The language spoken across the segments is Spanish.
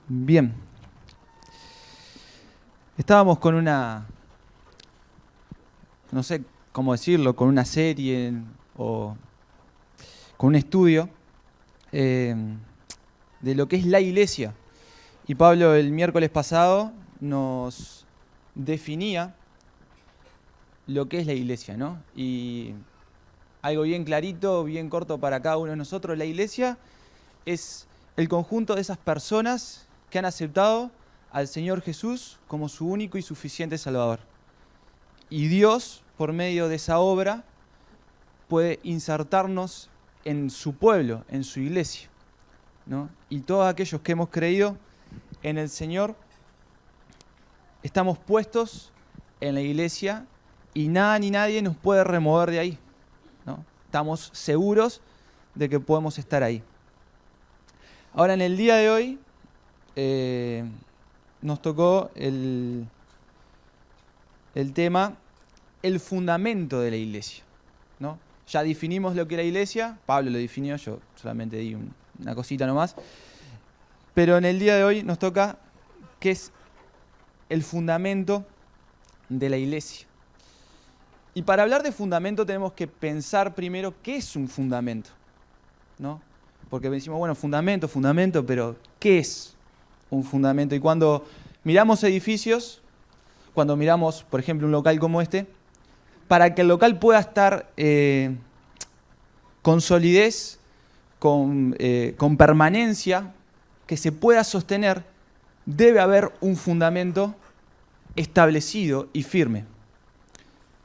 Bien. Estábamos con no sé cómo decirlo, con una serie o con un estudio de lo que es la iglesia. Y Pablo el miércoles pasado nos definía lo que es la iglesia, ¿no? Y algo bien clarito, bien corto para cada uno de nosotros, la iglesia es el conjunto de esas personas que han aceptado al Señor Jesús como su único y suficiente Salvador. Y Dios, por medio de esa obra, puede insertarnos en su pueblo, en su iglesia, ¿no? Y todos aquellos que hemos creído en el Señor, estamos puestos en la iglesia y nada ni nadie nos puede remover de ahí, ¿no? Estamos seguros de que podemos estar ahí. Ahora, en el día de hoy, nos tocó el tema, el fundamento de la iglesia, ¿no? Ya definimos lo que era la iglesia, Pablo lo definió, yo solamente di una cosita nomás, pero en el día de hoy nos toca qué es el fundamento de la iglesia. Y para hablar de fundamento tenemos que pensar primero qué es un fundamento, ¿no? Porque decimos, bueno, fundamento, pero ¿qué es un fundamento? Y cuando miramos edificios, cuando miramos, por ejemplo, un local como este, para que el local pueda estar con solidez, con permanencia, que se pueda sostener, debe haber un fundamento establecido y firme,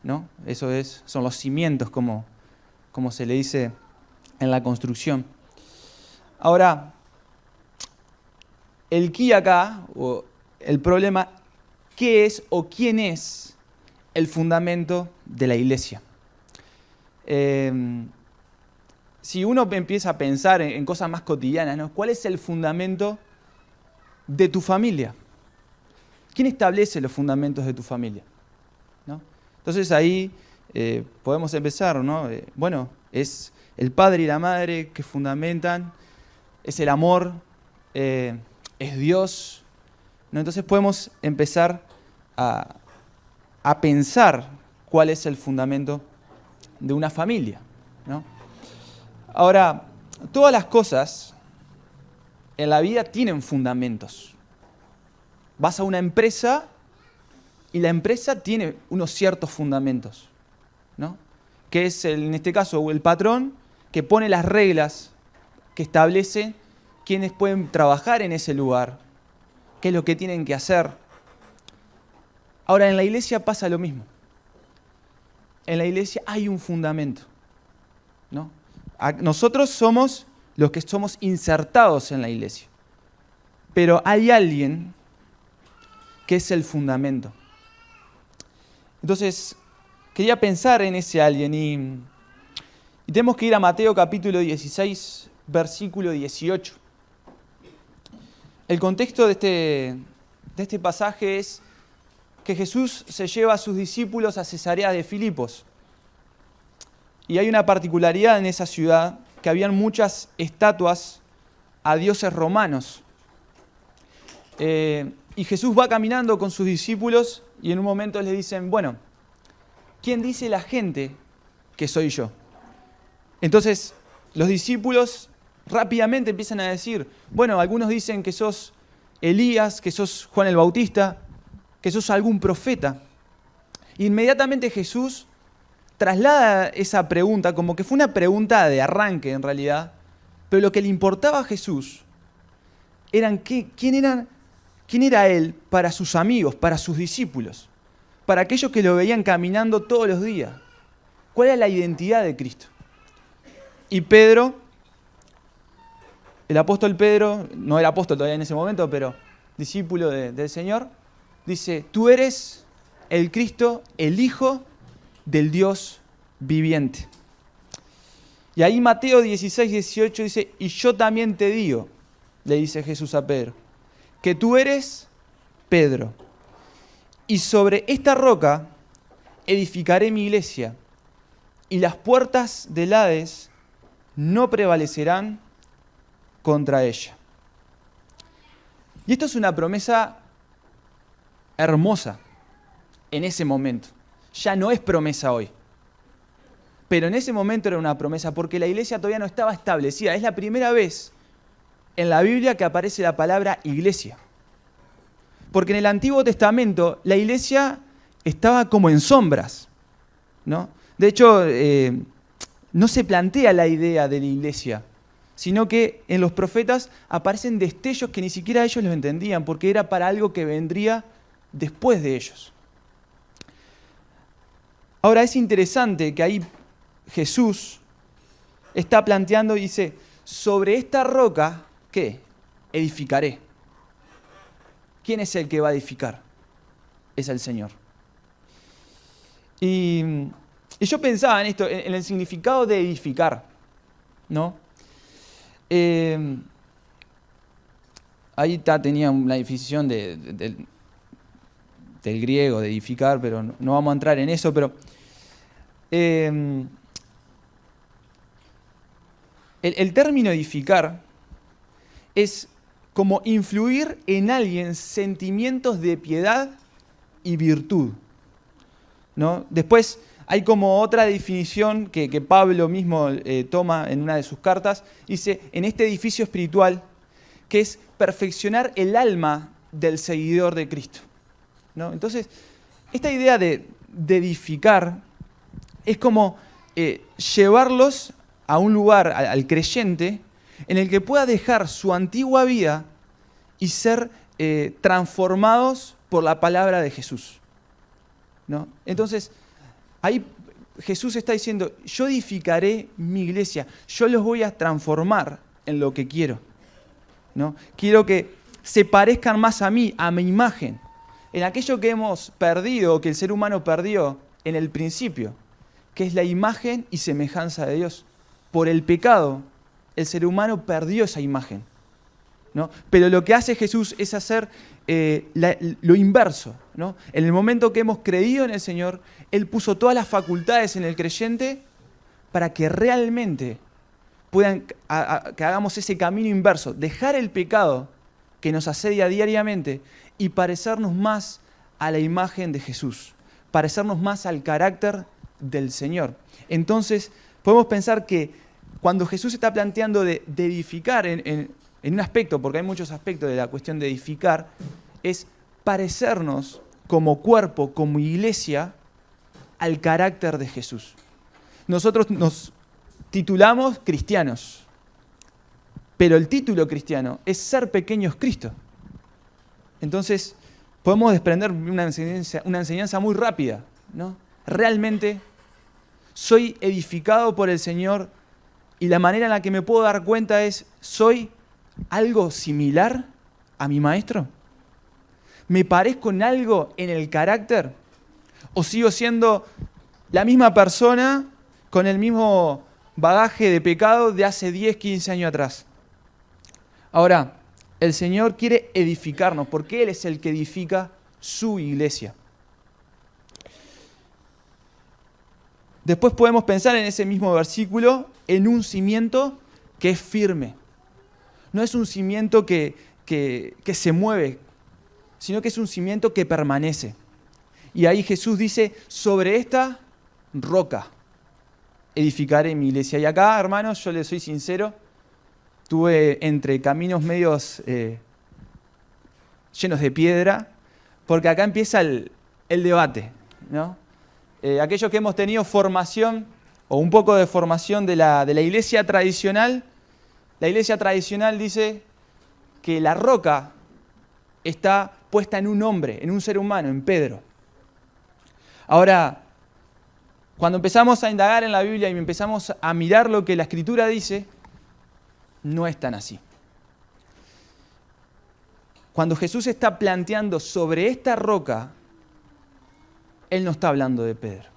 ¿no? Eso son los cimientos, como se le dice en la construcción. Ahora, el quid acá, o el problema, ¿qué es o quién es el fundamento de la iglesia? Si uno empieza a pensar en cosas más cotidianas, ¿no? ¿Cuál es el fundamento de tu familia? ¿Quién establece los fundamentos de tu familia? ¿No? Entonces ahí podemos empezar, ¿no? Bueno, es el padre y la madre que fundamentan, es el amor, es Dios, ¿no? Entonces podemos empezar a pensar cuál es el fundamento de una familia, ¿no? Ahora, todas las cosas en la vida tienen fundamentos. Vas a una empresa y la empresa tiene unos ciertos fundamentos, ¿no? Que es, en este caso, el patrón que pone las reglas, que establece quiénes pueden trabajar en ese lugar, qué es lo que tienen que hacer. Ahora, en la iglesia pasa lo mismo. En la iglesia hay un fundamento, ¿no? Nosotros somos los que somos insertados en la iglesia, pero hay alguien que es el fundamento. Entonces, quería pensar en ese alguien y tenemos que ir a Mateo capítulo 16, versículo 18. El contexto de este pasaje es que Jesús se lleva a sus discípulos a Cesarea de Filipos. Y hay una particularidad en esa ciudad, que habían muchas estatuas a dioses romanos. Y Jesús va caminando con sus discípulos y en un momento les dicen, bueno, ¿quién dice la gente que soy yo? Entonces los discípulos rápidamente empiezan a decir, bueno, algunos dicen que sos Elías, que sos Juan el Bautista, que sos algún profeta. Inmediatamente Jesús traslada esa pregunta como que fue una pregunta de arranque en realidad, pero lo que le importaba a Jesús eran quién era Él para sus amigos, para sus discípulos, para aquellos que lo veían caminando todos los días. ¿Cuál era la identidad de Cristo? Y Pedro, el apóstol Pedro, no era apóstol todavía en ese momento, pero discípulo del Señor, dice, tú eres el Cristo, el Hijo del Dios viviente. Y ahí Mateo 16, 18 dice, y yo también te digo, le dice Jesús a Pedro, que tú eres Pedro, y sobre esta roca edificaré mi iglesia, y las puertas del Hades no prevalecerán contra ella. Y esto es una promesa hermosa en ese momento. Ya no es promesa hoy. Pero en ese momento era una promesa porque la iglesia todavía no estaba establecida. Es la primera vez en la Biblia que aparece la palabra iglesia. Porque en el Antiguo Testamento la iglesia estaba como en sombras, ¿no? De hecho, no se plantea la idea de la iglesia, sino que en los profetas aparecen destellos que ni siquiera ellos los entendían, porque era para algo que vendría después de ellos. Ahora es interesante que ahí Jesús está planteando y dice, sobre esta roca, ¿qué? Edificaré. ¿Quién es el que va a edificar? Es el Señor. Y yo pensaba en esto, en el significado de edificar, ¿no? Ahí tenía una definición del griego, de edificar, pero no vamos a entrar en eso, pero el término edificar es como influir en alguien sentimientos de piedad y virtud, ¿no? Después hay como otra definición que Pablo mismo toma en una de sus cartas, dice, en este edificio espiritual, que es perfeccionar el alma del seguidor de Cristo, ¿no? Entonces, esta idea de edificar es como llevarlos a un lugar, al creyente, en el que pueda dejar su antigua vida y ser transformados por la palabra de Jesús, ¿no? Entonces, ahí Jesús está diciendo, yo edificaré mi iglesia, yo los voy a transformar en lo que quiero, ¿no? Quiero que se parezcan más a mí, a mi imagen, en aquello que hemos perdido, que el ser humano perdió en el principio, que es la imagen y semejanza de Dios. Por el pecado, el ser humano perdió esa imagen, ¿no? Pero lo que hace Jesús es hacer lo inverso, ¿no? En el momento que hemos creído en el Señor, Él puso todas las facultades en el creyente para que realmente que hagamos ese camino inverso, dejar el pecado que nos asedia diariamente y parecernos más a la imagen de Jesús, parecernos más al carácter del Señor. Entonces, podemos pensar que cuando Jesús está planteando de edificar en un aspecto, porque hay muchos aspectos de la cuestión de edificar, es parecernos como cuerpo, como iglesia, al carácter de Jesús. Nosotros nos titulamos cristianos, pero el título cristiano es ser pequeños Cristo. Entonces, podemos desprender una enseñanza muy rápida, ¿no? Realmente soy edificado por el Señor y la manera en la que me puedo dar cuenta es, ¿soy algo similar a mi maestro? ¿Me parezco en algo en el carácter? ¿O sigo siendo la misma persona con el mismo bagaje de pecado de hace 10, 15 años atrás? Ahora, el Señor quiere edificarnos porque Él es el que edifica su iglesia. Después podemos pensar en ese mismo versículo en un cimiento que es firme. No es un cimiento que se mueve, sino que es un cimiento que permanece. Y ahí Jesús dice, sobre esta roca edificaré mi iglesia. Y acá, hermanos, yo les soy sincero, tuve entre caminos medios llenos de piedra, porque acá empieza el debate, ¿no? Aquellos que hemos tenido formación, o un poco de formación de la iglesia tradicional, la iglesia tradicional dice que la roca está puesta en un hombre, en un ser humano, en Pedro. Ahora, cuando empezamos a indagar en la Biblia y empezamos a mirar lo que la Escritura dice, no es tan así. Cuando Jesús está planteando sobre esta roca, Él no está hablando de Pedro.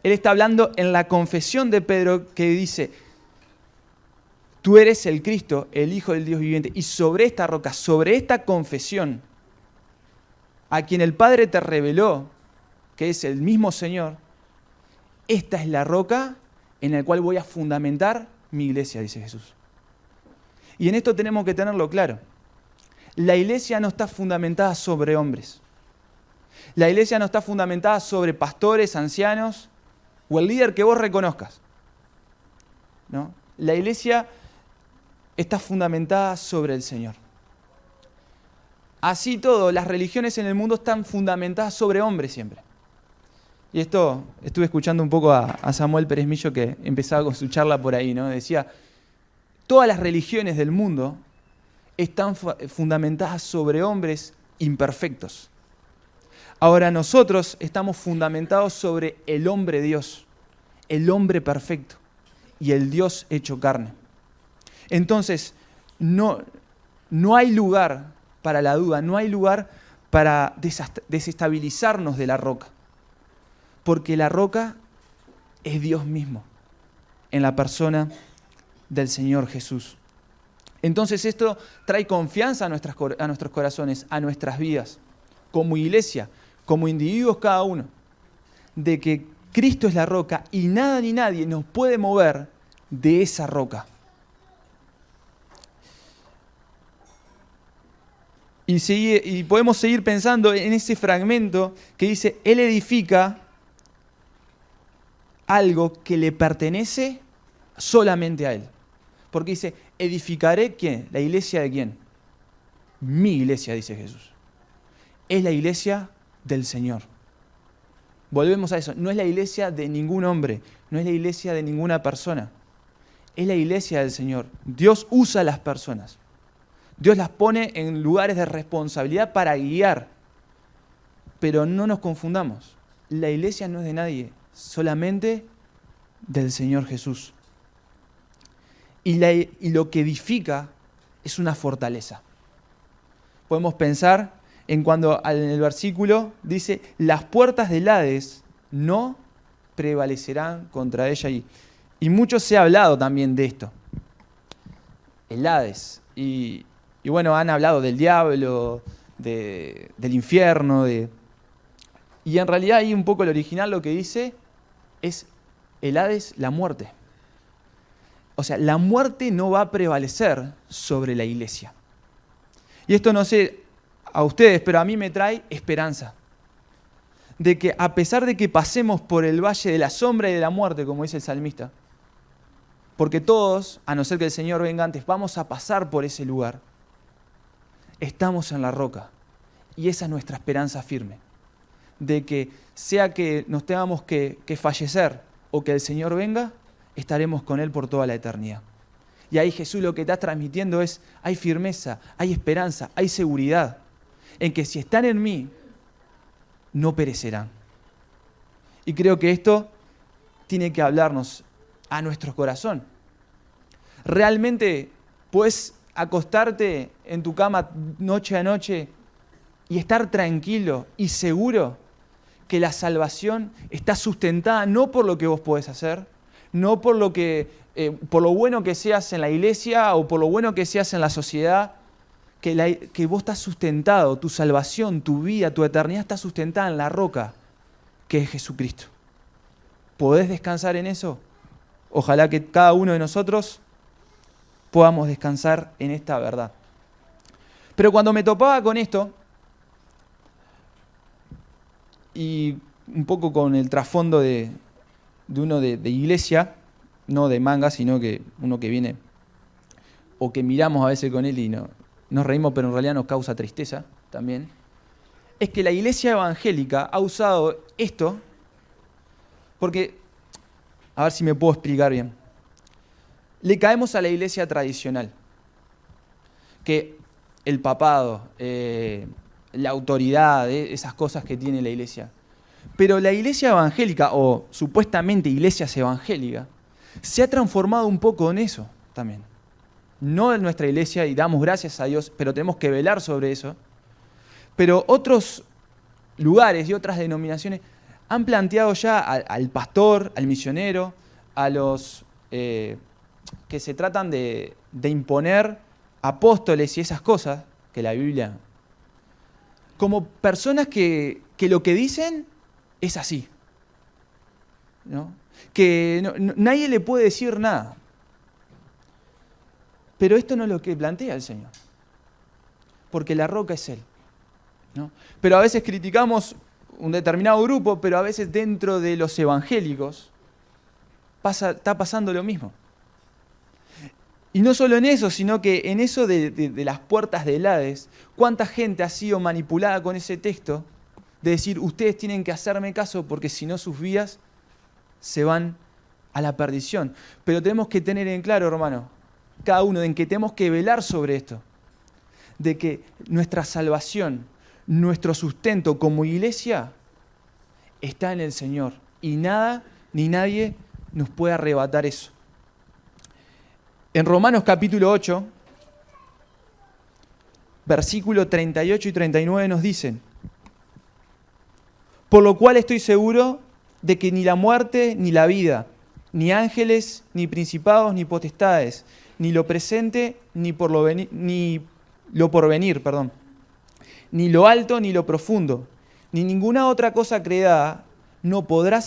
Él está hablando en la confesión de Pedro que dice, tú eres el Cristo, el Hijo del Dios viviente. Y sobre esta roca, sobre esta confesión, a quien el Padre te reveló, que es el mismo Señor, esta es la roca en la cual voy a fundamentar mi iglesia, dice Jesús. Y en esto tenemos que tenerlo claro. La iglesia no está fundamentada sobre hombres. La iglesia no está fundamentada sobre pastores, ancianos o el líder que vos reconozcas, ¿no? La iglesia está fundamentada sobre el Señor. Así todo, las religiones en el mundo están fundamentadas sobre hombres siempre. Y esto, estuve escuchando un poco a Samuel Pérez Millo, que empezaba con su charla por ahí, ¿no? Decía, todas las religiones del mundo están fundamentadas sobre hombres imperfectos. Ahora nosotros estamos fundamentados sobre el hombre Dios, el hombre perfecto y el Dios hecho carne. Entonces, no hay lugar para la duda, no hay lugar para desestabilizarnos de la roca. Porque la roca es Dios mismo, en la persona del Señor Jesús. Entonces esto trae confianza a nuestros corazones, a nuestras vidas, como iglesia, como individuos cada uno, de que Cristo es la roca y nada ni nadie nos puede mover de esa roca. Y podemos seguir pensando en ese fragmento que dice, Él edifica algo que le pertenece solamente a Él. Porque dice, ¿edificaré quién? ¿La iglesia de quién? Mi iglesia, dice Jesús. Es la iglesia del Señor. Volvemos a eso, no es la iglesia de ningún hombre, no es la iglesia de ninguna persona. Es la iglesia del Señor. Dios usa a las personas. Dios las pone en lugares de responsabilidad para guiar. Pero no nos confundamos. La iglesia no es de nadie, solamente del Señor Jesús. Y lo que edifica es una fortaleza. Podemos pensar en cuando en el versículo dice, las puertas del Hades no prevalecerán contra ella. Y mucho se ha hablado también de esto. El Hades. Y bueno, han hablado del diablo, del infierno. Y en realidad ahí un poco el original lo que dice es el Hades, la muerte. O sea, la muerte no va a prevalecer sobre la iglesia. Y esto no sé a ustedes, pero a mí me trae esperanza. De que a pesar de que pasemos por el valle de la sombra y de la muerte, como dice el salmista, porque todos, a no ser que el Señor venga antes, vamos a pasar por ese lugar, estamos en la roca. Y esa es nuestra esperanza firme. De que sea que nos tengamos que fallecer o que el Señor venga, estaremos con Él por toda la eternidad. Y ahí Jesús lo que está transmitiendo es, hay firmeza, hay esperanza, hay seguridad, en que si están en mí, no perecerán. Y creo que esto tiene que hablarnos a nuestro corazón. Realmente puedes acostarte en tu cama noche a noche y estar tranquilo y seguro que la salvación está sustentada no por lo que vos podés hacer, no por por lo bueno que seas en la iglesia o por lo bueno que seas en la sociedad, que vos estás sustentado, tu salvación, tu vida, tu eternidad está sustentada en la roca, que es Jesucristo. ¿Podés descansar en eso? Ojalá que cada uno de nosotros podamos descansar en esta verdad. Pero cuando me topaba con esto, y un poco con el trasfondo de uno de iglesia, no de manga, sino que uno que viene, o que miramos a veces con él y nos reímos, pero en realidad nos causa tristeza también, es que la iglesia evangélica ha usado esto, porque, a ver si me puedo explicar bien, le caemos a la iglesia tradicional, que el papado, la autoridad, esas cosas que tiene la iglesia. Pero la iglesia evangélica, o supuestamente iglesias evangélicas, se ha transformado un poco en eso también. No en nuestra iglesia, y damos gracias a Dios, pero tenemos que velar sobre eso. Pero otros lugares y otras denominaciones han planteado ya al pastor, al misionero, a los que se tratan de imponer apóstoles y esas cosas, que la Biblia, como personas que lo que dicen es así, ¿no? Que nadie le puede decir nada. Pero esto no es lo que plantea el Señor. porque la roca es Él, ¿no? Pero a veces criticamos un determinado grupo, pero a veces dentro de los evangélicos está pasando lo mismo. Y no solo en eso, sino que en eso de las puertas del Hades, ¿cuánta gente ha sido manipulada con ese texto de decir, ustedes tienen que hacerme caso porque si no sus vidas se van a la perdición? Pero tenemos que tener en claro, hermano, cada uno, en que tenemos que velar sobre esto, de que nuestra salvación, nuestro sustento como iglesia está en el Señor y nada ni nadie nos puede arrebatar eso. En Romanos capítulo 8, versículos 38 y 39 nos dicen: por lo cual estoy seguro de que ni la muerte ni la vida, ni ángeles, ni principados, ni potestades, ni lo presente, ni lo porvenir, ni lo alto, ni lo profundo, ni ninguna otra cosa creada nos podrá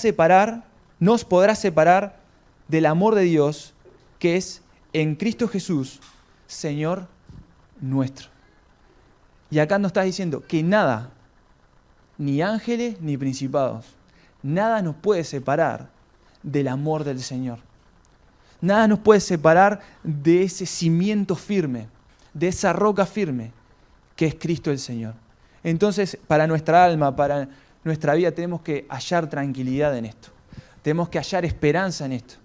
separar del amor de Dios que es en Cristo Jesús, Señor nuestro. Y acá nos está diciendo que nada, ni ángeles, ni principados, nada nos puede separar del amor del Señor. Nada nos puede separar de ese cimiento firme, de esa roca firme que es Cristo el Señor. Entonces, para nuestra alma, para nuestra vida, tenemos que hallar tranquilidad en esto. Tenemos que hallar esperanza en esto,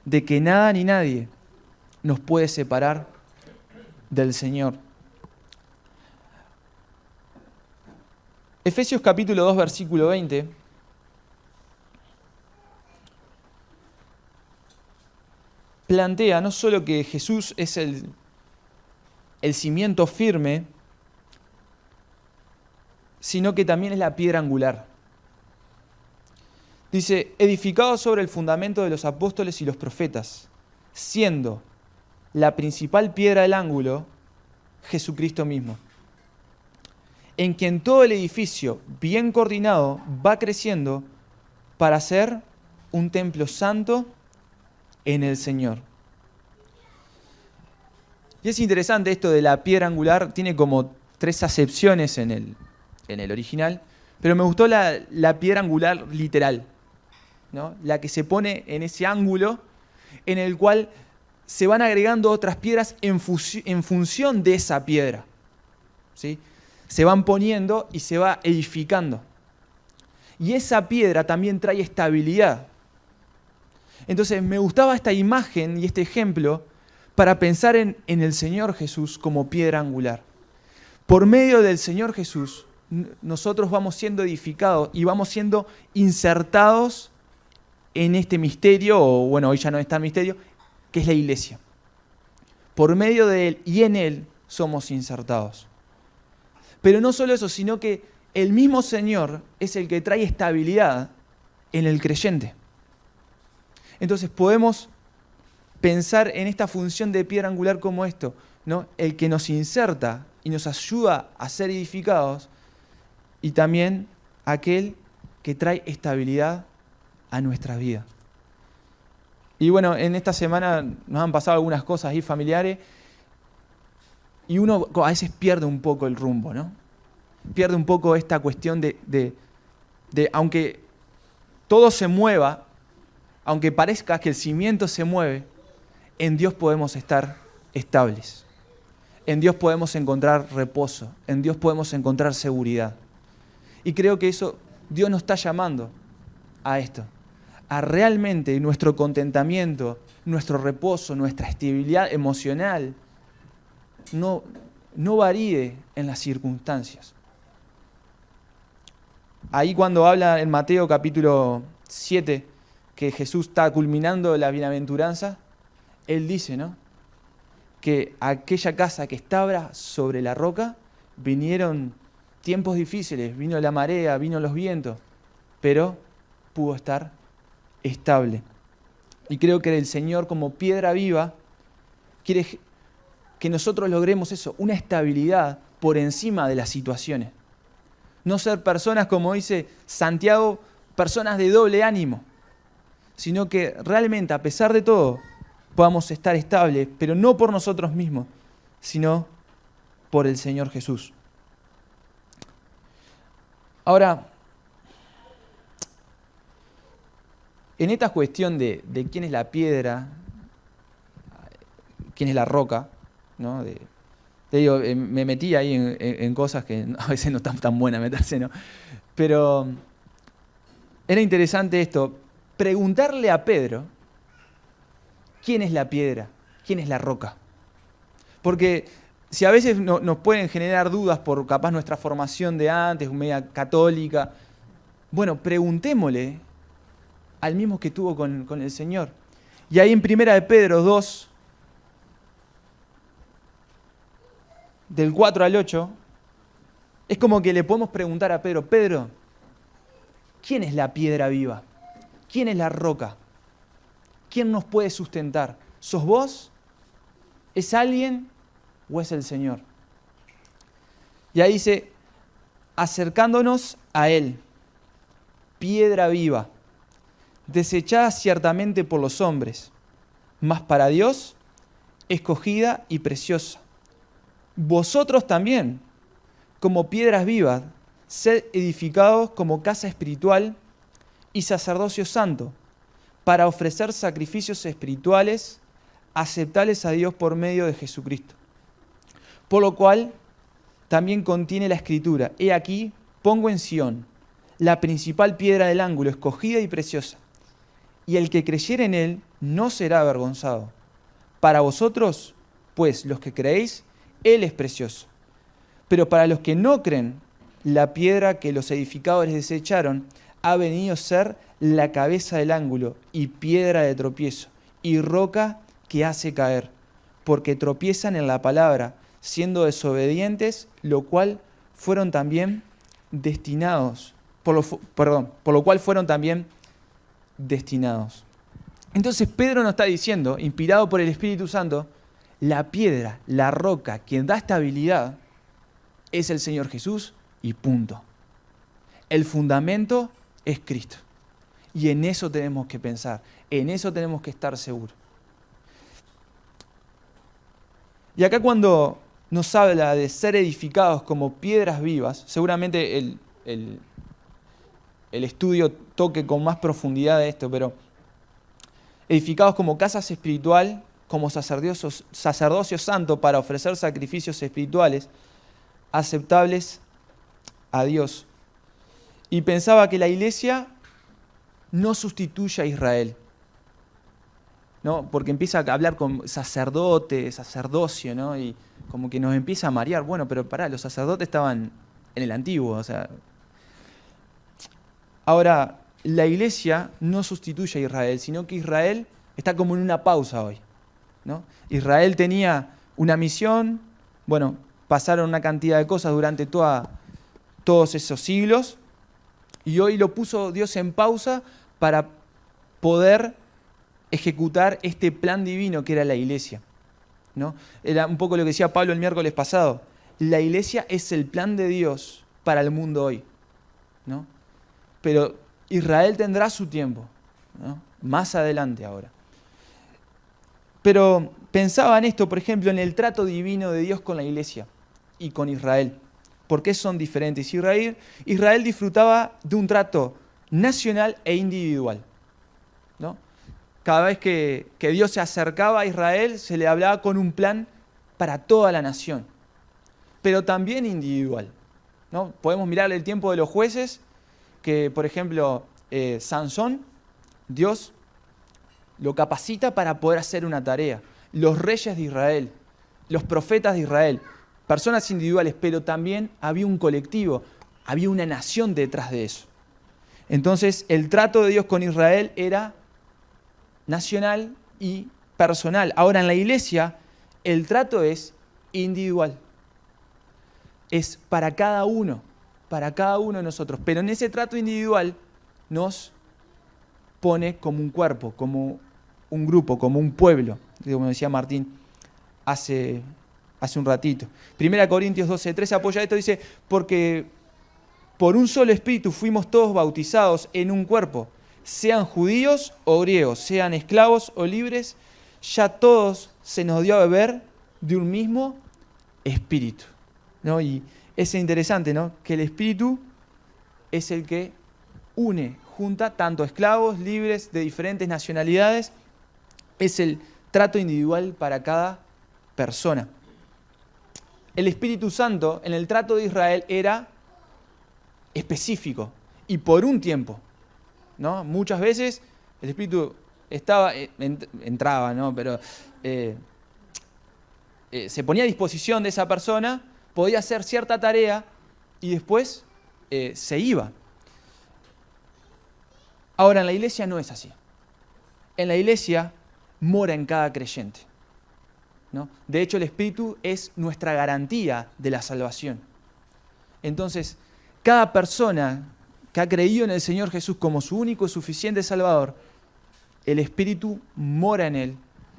de que nada ni nadie nos puede separar del Señor. Efesios capítulo 2, versículo 20. Plantea no solo que Jesús es el cimiento firme, sino que también es la piedra angular. Dice, edificado sobre el fundamento de los apóstoles y los profetas, siendo la principal piedra del ángulo Jesucristo mismo, en quien todo el edificio, bien coordinado, va creciendo para ser un templo santo en el Señor. Y es interesante esto de la piedra angular, tiene como 3 acepciones en el original, pero me gustó la piedra angular literal, ¿no? La que se pone en ese ángulo en el cual se van agregando otras piedras en función de esa piedra, ¿sí? Se van poniendo y se va edificando. Y esa piedra también trae estabilidad. Entonces me gustaba esta imagen y este ejemplo para pensar en el Señor Jesús como piedra angular. Por medio del Señor Jesús, nosotros vamos siendo edificados y vamos siendo insertados en este misterio, o bueno, hoy ya no es tan misterio, que es la iglesia. Por medio de Él y en Él somos insertados. Pero no solo eso, sino que el mismo Señor es el que trae estabilidad en el creyente. Entonces podemos pensar en esta función de piedra angular como esto, ¿no? El que nos inserta y nos ayuda a ser edificados, y también aquel que trae estabilidad a nuestra vida. Y bueno, en esta semana nos han pasado algunas cosas ahí familiares y uno a veces pierde un poco el rumbo, ¿no? Pierde un poco esta cuestión de aunque todo se mueva, aunque parezca que el cimiento se mueve, en Dios podemos estar estables. En Dios podemos encontrar reposo, en Dios podemos encontrar seguridad. Y creo que eso, Dios nos está llamando a esto, a realmente nuestro contentamiento, nuestro reposo, nuestra estabilidad emocional no varíe en las circunstancias. Ahí cuando habla en Mateo capítulo 7 que Jesús está culminando la bienaventuranza, Él dice, ¿no?, que aquella casa que estaba sobre la roca vinieron tiempos difíciles, vino la marea, vino los vientos, pero pudo estar estable. Y creo que el Señor como piedra viva quiere que nosotros logremos eso, una estabilidad por encima de las situaciones. No ser personas, como dice Santiago, personas de doble ánimo, sino que realmente, a pesar de todo, podamos estar estables, pero no por nosotros mismos, sino por el Señor Jesús. Ahora, en esta cuestión de quién es la piedra, quién es la roca, ¿no? Te digo, me metí ahí en cosas que a veces no están tan buenas meterse, ¿no? Pero era interesante esto, preguntarle a Pedro, ¿quién es la piedra? ¿Quién es la roca? Porque si a veces nos pueden generar dudas por capaz nuestra formación de antes, media católica, bueno, preguntémosle al mismo que tuvo con el Señor. Y ahí en 1 de Pedro 2, del 4 al 8, es como que le podemos preguntar a Pedro, Pedro, ¿quién es la piedra viva? ¿Quién es la roca? ¿Quién nos puede sustentar? ¿Sos vos? ¿Es alguien o es el Señor? Y ahí dice, acercándonos a Él, piedra viva, desechada ciertamente por los hombres, mas para Dios escogida y preciosa. Vosotros también, como piedras vivas, sed edificados como casa espiritual y sacerdocio santo, para ofrecer sacrificios espirituales aceptables a Dios por medio de Jesucristo. Por lo cual también contiene la Escritura, he aquí, pongo en Sión la principal piedra del ángulo, escogida y preciosa, y el que creyere en él no será avergonzado. Para vosotros, pues, los que creéis, él es precioso. Pero para los que no creen, la piedra que los edificadores desecharon ha venido a ser la cabeza del ángulo y piedra de tropiezo y roca que hace caer, porque tropiezan en la palabra, siendo desobedientes, lo cual fueron también destinados, por lo cual fueron también destinados. Entonces Pedro nos está diciendo, inspirado por el Espíritu Santo, la piedra, la roca, quien da estabilidad, es el Señor Jesús y punto. El fundamento es Cristo. Y en eso tenemos que pensar, en eso tenemos que estar seguros. Y acá cuando nos habla de ser edificados como piedras vivas, seguramente el estudio toque con más profundidad de esto, pero edificados como casas espiritual, como sacerdocio santo para ofrecer sacrificios espirituales aceptables a Dios. Y pensaba que la iglesia no sustituye a Israel, ¿no? Porque empieza a hablar con sacerdote, sacerdocio, ¿no? Y como que nos empieza a marear. Bueno, pero pará, los sacerdotes estaban en el antiguo, o sea. Ahora, la iglesia no sustituye a Israel, sino que Israel está como en una pausa hoy, ¿no? Israel tenía una misión, bueno, pasaron una cantidad de cosas durante todos esos siglos, y hoy lo puso Dios en pausa para poder ejecutar este plan divino que era la iglesia, ¿no? Era un poco lo que decía Pablo el miércoles pasado. La iglesia es el plan de Dios para el mundo hoy, ¿no? Pero Israel tendrá su tiempo, ¿no? Más adelante ahora. Pero pensaba en esto, por ejemplo, en el trato divino de Dios con la iglesia y con Israel. ¿Por qué son diferentes? Israel disfrutaba de un trato nacional e individual, ¿no? Cada vez que Dios se acercaba a Israel, se le hablaba con un plan para toda la nación, pero también individual, ¿no? Podemos mirar el tiempo de los jueces, que por ejemplo, Sansón, Dios lo capacita para poder hacer una tarea. Los reyes de Israel, los profetas de Israel, personas individuales, pero también había un colectivo, había una nación detrás de eso. Entonces, el trato de Dios con Israel era nacional y personal. Ahora, en la iglesia, el trato es individual. Es para cada uno de nosotros. Pero en ese trato individual nos pone como un cuerpo, como un grupo, como un pueblo, como decía Martín hace un ratito. 1 Corintios 12:13 apoya esto, dice, porque por un solo espíritu fuimos todos bautizados en un cuerpo, sean judíos o griegos, sean esclavos o libres, ya todos se nos dio a beber de un mismo espíritu. ¿no? Y es interesante, ¿no? Que el Espíritu es el que une, junta tanto esclavos, libres, de diferentes nacionalidades. Es el trato individual para cada persona. El Espíritu Santo en el trato de Israel era específico y por un tiempo, ¿no? Muchas veces el Espíritu entraba, ¿no? Pero se ponía a disposición de esa persona, podía hacer cierta tarea y después se iba. Ahora, en la iglesia no es así. En la iglesia mora en cada creyente, ¿no? De hecho, el Espíritu es nuestra garantía de la salvación. Entonces, cada persona que ha creído en el Señor Jesús como su único y suficiente Salvador, el Espíritu mora en él,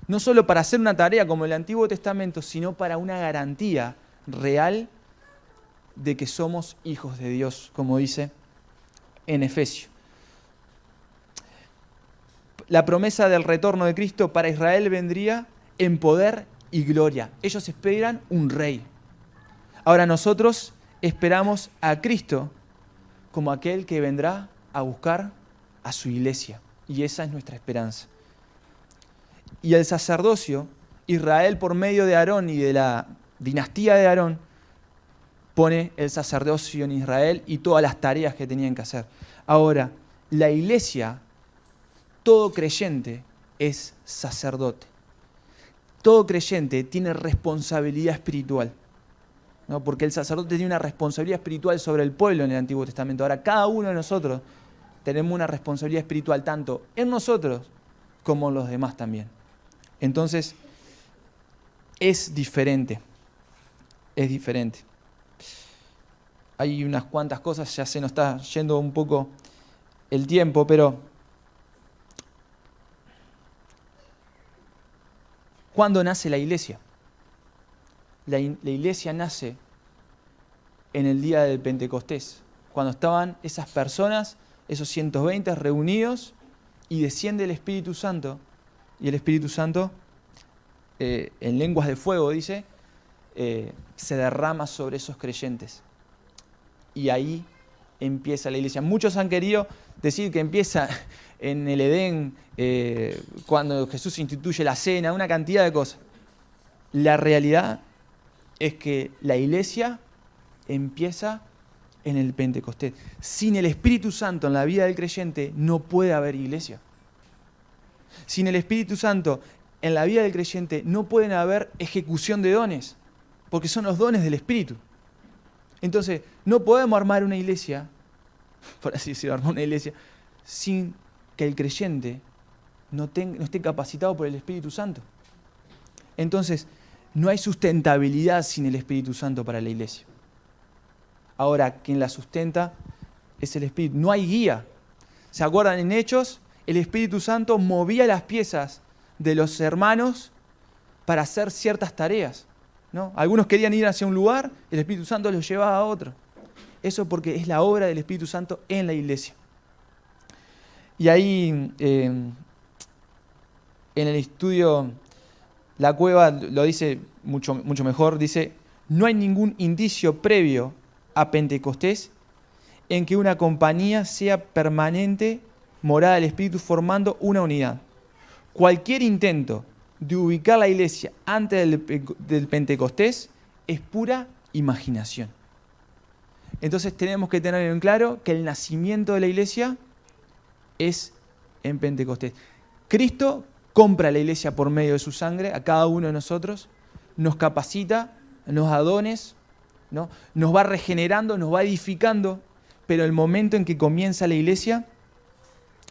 no solo para hacer una tarea como el Antiguo Testamento, sino para una garantía real de que somos hijos de Dios, como dice en Efesios. La promesa del retorno de Cristo para Israel vendría en poder y gloria. Ellos esperan un rey. Ahora nosotros esperamos a Cristo como aquel que vendrá a buscar a su iglesia. Y esa es nuestra esperanza. Y el sacerdocio, Israel por medio de Aarón y de la dinastía de Aarón, pone el sacerdocio en Israel y todas las tareas que tenían que hacer. Ahora, la iglesia, todo creyente es sacerdote. Todo creyente tiene responsabilidad espiritual, ¿no? Porque el sacerdote tiene una responsabilidad espiritual sobre el pueblo en el Antiguo Testamento. Ahora, cada uno de nosotros tenemos una responsabilidad espiritual tanto en nosotros como en los demás también. Entonces, es diferente. Es diferente. Hay unas cuantas cosas, ya se nos está yendo un poco el tiempo, pero ¿cuándo nace la iglesia? La iglesia nace en el día del Pentecostés, cuando estaban esas personas, esos 120 reunidos, y desciende el Espíritu Santo, y el Espíritu Santo, en lenguas de fuego, dice, se derrama sobre esos creyentes. Y ahí empieza la iglesia. Muchos han querido decir que empieza en el Edén, cuando Jesús instituye la cena, una cantidad de cosas. La realidad es que la iglesia empieza en el Pentecostés. Sin el Espíritu Santo en la vida del creyente no puede haber iglesia. Sin el Espíritu Santo en la vida del creyente no pueden haber ejecución de dones, porque son los dones del Espíritu. Entonces, no podemos armar una iglesia, por así decirlo, armar una iglesia, sin que el creyente no esté capacitado por el Espíritu Santo. Entonces, no hay sustentabilidad sin el Espíritu Santo para la iglesia. Ahora, quien la sustenta es el Espíritu. No hay guía. ¿Se acuerdan en Hechos? El Espíritu Santo movía las piezas de los hermanos para hacer ciertas tareas, ¿no? Algunos querían ir hacia un lugar, el Espíritu Santo los llevaba a otro. Eso porque es la obra del Espíritu Santo en la iglesia. Y ahí, en el estudio, la Cueva lo dice mucho mejor, dice, no hay ningún indicio previo a Pentecostés en que una compañía sea permanente morada del Espíritu formando una unidad. Cualquier intento de ubicar la iglesia antes del Pentecostés es pura imaginación. Entonces tenemos que tener en claro que el nacimiento de la iglesia es en Pentecostés. Cristo compra la iglesia por medio de su sangre a cada uno de nosotros, nos capacita, nos da dones, ¿no? Nos va regenerando, nos va edificando, pero el momento en que comienza la iglesia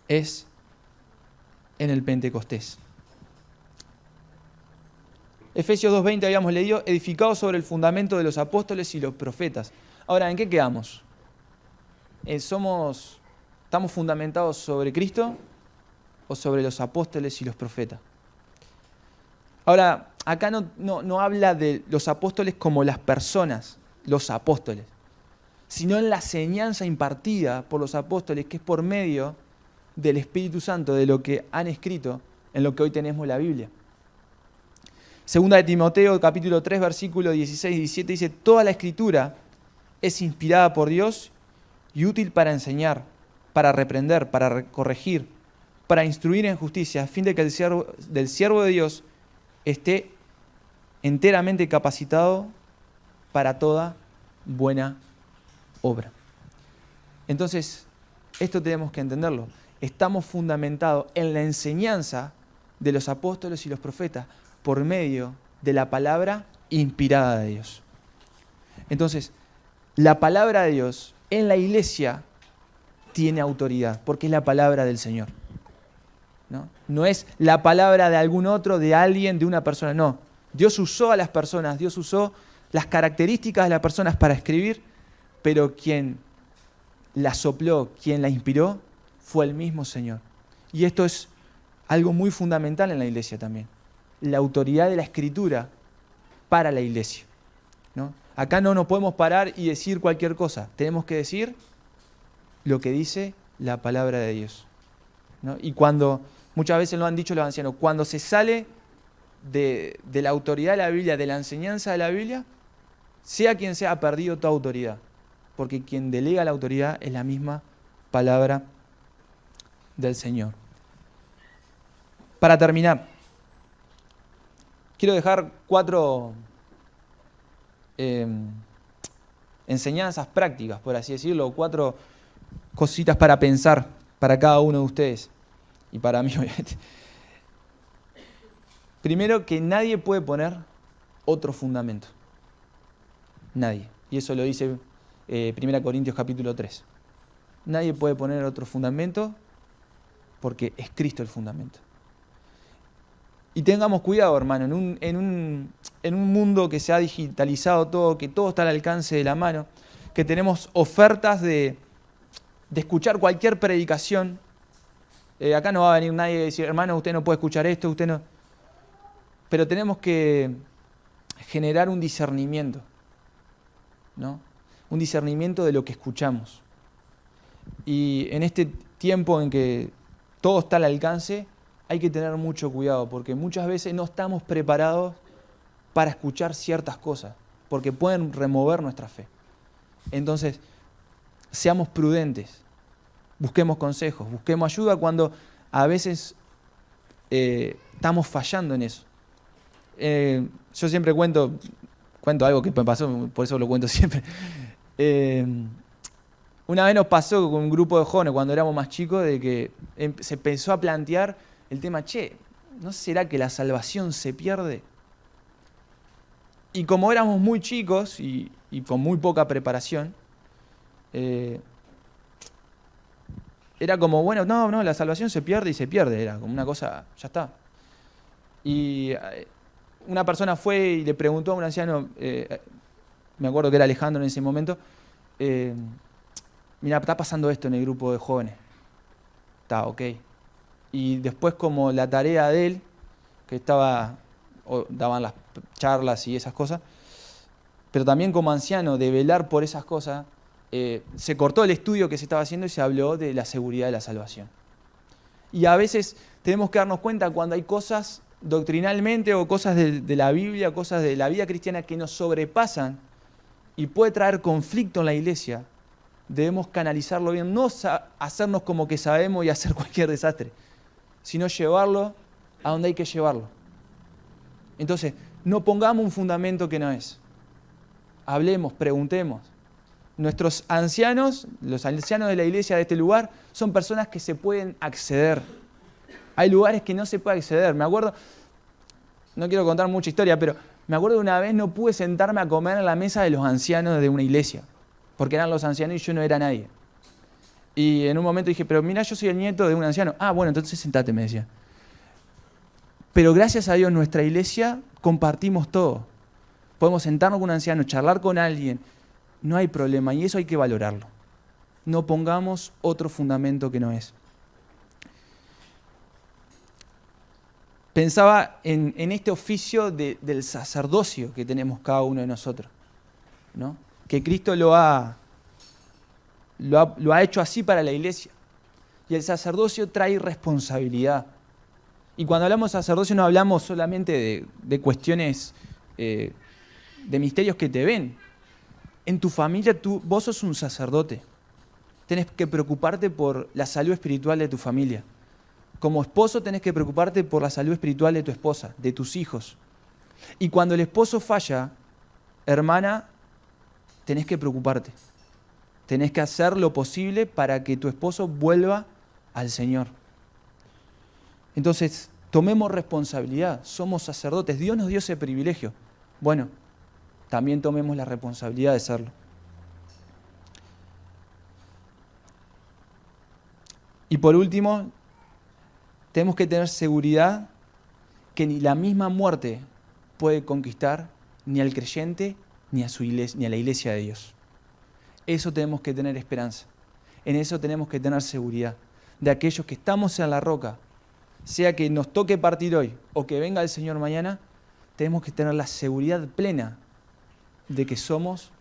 es en el Pentecostés. Efesios 2:20 habíamos leído, edificados sobre el fundamento de los apóstoles y los profetas. Ahora, ¿en qué quedamos? ¿Estamos fundamentados sobre Cristo o sobre los apóstoles y los profetas? Ahora, acá no habla de los apóstoles como las personas, los apóstoles, sino en la enseñanza impartida por los apóstoles, que es por medio del Espíritu Santo, de lo que han escrito en lo que hoy tenemos la Biblia. Segunda de Timoteo, capítulo 3, versículo 16 y 17, dice: toda la Escritura es inspirada por Dios y útil para enseñar, para reprender, para corregir, para instruir en justicia, a fin de que el siervo de Dios esté enteramente capacitado para toda buena obra. Entonces, esto tenemos que entenderlo. Estamos fundamentados en la enseñanza de los apóstoles y los profetas por medio de la palabra inspirada de Dios. Entonces, la palabra de Dios en la iglesia tiene autoridad, porque es la palabra del Señor. No es la palabra de algún otro, de alguien, de una persona, no. Dios usó a las personas, Dios usó las características de las personas para escribir, pero quien la sopló, quien la inspiró, fue el mismo Señor. Y esto es algo muy fundamental en la iglesia también. La autoridad de la Escritura para la iglesia, ¿no? Acá no nos podemos parar y decir cualquier cosa. Tenemos que decir lo que dice la palabra de Dios, ¿no? Y cuando, muchas veces lo han dicho los ancianos, cuando se sale de la autoridad de la Biblia, de la enseñanza de la Biblia, sea quien sea, ha perdido toda autoridad. Porque quien delega la autoridad es la misma palabra del Señor. Para terminar, quiero dejar 4 enseñanzas prácticas, por así decirlo, 4 cositas para pensar para cada uno de ustedes y para mí, obviamente. Primero, que nadie puede poner otro fundamento. Nadie. Y eso lo dice 1 Corintios capítulo 3. Nadie puede poner otro fundamento porque es Cristo el fundamento. Y tengamos cuidado, hermano, en un mundo que se ha digitalizado todo, que todo está al alcance de la mano, que tenemos ofertas de escuchar cualquier predicación. Acá no va a venir nadie a decir, hermano, usted no puede escuchar esto, usted no. Pero tenemos que generar un discernimiento, ¿no? Un discernimiento de lo que escuchamos. Y en este tiempo en que todo está al alcance, hay que tener mucho cuidado, porque muchas veces no estamos preparados para escuchar ciertas cosas, porque pueden remover nuestra fe. Entonces, seamos prudentes, busquemos consejos, busquemos ayuda cuando a veces estamos fallando en eso. Yo siempre cuento algo que me pasó, por eso lo cuento siempre. Una vez nos pasó con un grupo de jóvenes cuando éramos más chicos de que se empezó a plantear el tema, ¿no será que la salvación se pierde? Y como éramos muy chicos y con muy poca preparación, era como, bueno, no, la salvación se pierde y se pierde, era como una cosa, ya está. Y una persona fue y le preguntó a un anciano, me acuerdo que era Alejandro en ese momento, mira, está pasando esto en el grupo de jóvenes. Está, ok. Y después como la tarea de él, que daban las charlas y esas cosas, pero también como anciano de velar por esas cosas, se cortó el estudio que se estaba haciendo y se habló de la seguridad de la salvación. Y a veces tenemos que darnos cuenta cuando hay cosas doctrinalmente o cosas de la Biblia, cosas de la vida cristiana que nos sobrepasan y puede traer conflicto en la iglesia, debemos canalizarlo bien, no hacernos como que sabemos y hacer cualquier desastre, sino llevarlo a donde hay que llevarlo. Entonces, no pongamos un fundamento que no es. Hablemos, preguntemos. Nuestros ancianos, los ancianos de la iglesia de este lugar, son personas que se pueden acceder. Hay lugares que no se puede acceder. Me acuerdo, no quiero contar mucha historia, pero me acuerdo de una vez no pude sentarme a comer en la mesa de los ancianos de una iglesia, porque eran los ancianos y yo no era nadie. Y en un momento dije, pero mira, yo soy el nieto de un anciano. Ah, bueno, entonces sentate, me decía. Pero gracias a Dios, nuestra iglesia compartimos todo. Podemos sentarnos con un anciano, charlar con alguien. No hay problema y eso hay que valorarlo. No pongamos otro fundamento que no es. Pensaba en este oficio del sacerdocio que tenemos cada uno de nosotros, ¿no? Que Cristo lo ha hecho así para la iglesia. Y el sacerdocio trae responsabilidad. Y cuando hablamos de sacerdocio no hablamos solamente de cuestiones, de misterios que te ven. En tu familia vos sos un sacerdote. Tenés que preocuparte por la salud espiritual de tu familia. Como esposo tenés que preocuparte por la salud espiritual de tu esposa, de tus hijos. Y cuando el esposo falla, hermana, tenés que preocuparte. Tenés que hacer lo posible para que tu esposo vuelva al Señor. Entonces, tomemos responsabilidad. Somos sacerdotes. Dios nos dio ese privilegio. Bueno, también tomemos la responsabilidad de serlo. Y por último, tenemos que tener seguridad que ni la misma muerte puede conquistar ni al creyente ni a su iglesia, ni a la iglesia de Dios. Eso tenemos que tener esperanza. En eso tenemos que tener seguridad. De aquellos que estamos en la roca, sea que nos toque partir hoy o que venga el Señor mañana, tenemos que tener la seguridad plena de que somos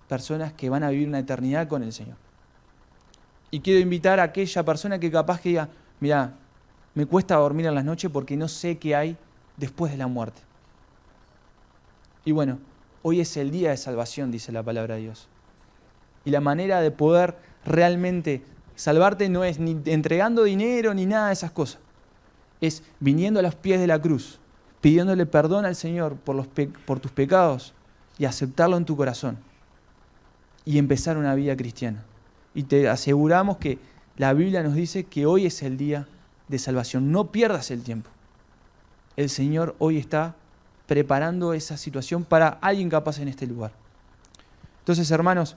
personas que van a vivir una eternidad con el Señor. Y quiero invitar a aquella persona que capaz que diga, mirá, me cuesta dormir en las noches porque no sé qué hay después de la muerte. Y bueno, hoy es el día de salvación, dice la palabra de Dios. Y la manera de poder realmente salvarte no es ni entregando dinero ni nada de esas cosas. Es viniendo a los pies de la cruz, pidiéndole perdón al Señor por tus pecados y aceptarlo en tu corazón. Y empezar una vida cristiana. Y te aseguramos que la Biblia nos dice que hoy es el día de salvación. No pierdas el tiempo. El Señor hoy está preparando esa situación para alguien capaz en este lugar. Entonces, hermanos,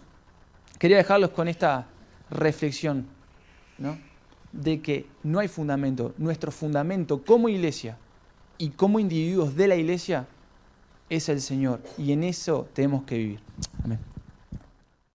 quería dejarlos con esta reflexión, ¿no? De que no hay fundamento. Nuestro fundamento como iglesia y como individuos de la iglesia es el Señor. Y en eso tenemos que vivir.